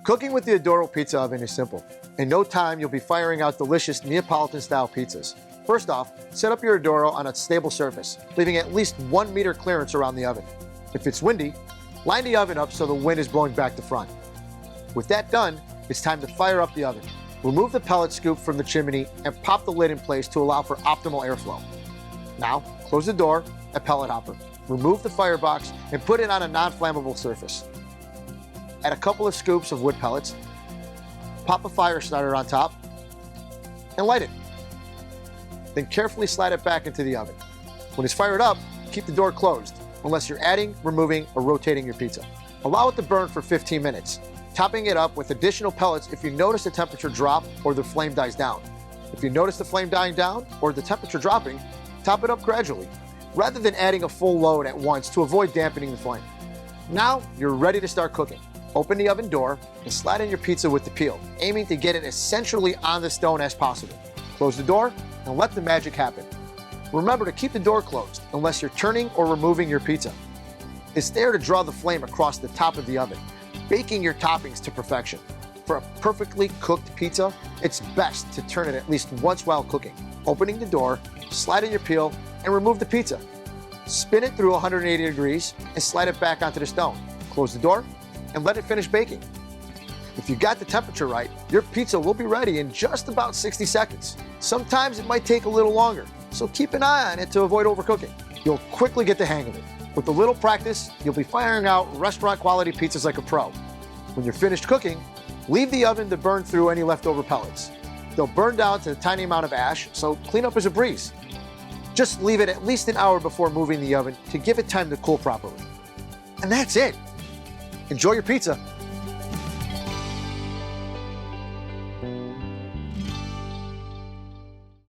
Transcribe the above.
Cooking with the Adoro Pizza Oven is simple. In no time, you'll be firing out delicious Neapolitan-style pizzas. First off, set up your Adoro on a stable surface, leaving at least 1 meter clearance around the oven. If it's windy, line the oven up so the wind is blowing back to front. With that done, it's time to fire up the oven. Remove the pellet scoop from the chimney and pop the lid in place to allow for optimal airflow. Now, close the door and pellet hopper. Remove the firebox and put it on a non-flammable surface. Add a couple of scoops of wood pellets, pop a fire starter on top, and light it. Then carefully slide it back into the oven. When it's fired up, keep the door closed, unless you're adding, removing, or rotating your pizza. Allow it to burn for 15 minutes, topping it up with additional pellets if you notice the temperature drop or the flame dies down. If you notice the flame dying down or the temperature dropping, top it up gradually, rather than adding a full load at once to avoid dampening the flame. Now, you're ready to start cooking. Open the oven door and slide in your pizza with the peel, aiming to get it as centrally on the stone as possible. Close the door and let the magic happen. Remember to keep the door closed unless you're turning or removing your pizza. It's there to draw the flame across the top of the oven, baking your toppings to perfection. For a perfectly cooked pizza, it's best to turn it at least once while cooking. Opening the door, slide in your peel, and remove the pizza. Spin it through 180 degrees and slide it back onto the stone. Close the door and let it finish baking. If you got the temperature right, your pizza will be ready in just about 60 seconds. Sometimes it might take a little longer, so keep an eye on it to avoid overcooking. You'll quickly get the hang of it. With a little practice, you'll be firing out restaurant-quality pizzas like a pro. When you're finished cooking, leave the oven to burn through any leftover pellets. They'll burn down to a tiny amount of ash, so cleanup is a breeze. Just leave it at least an hour before moving the oven to give it time to cool properly. And that's it. Enjoy your pizza.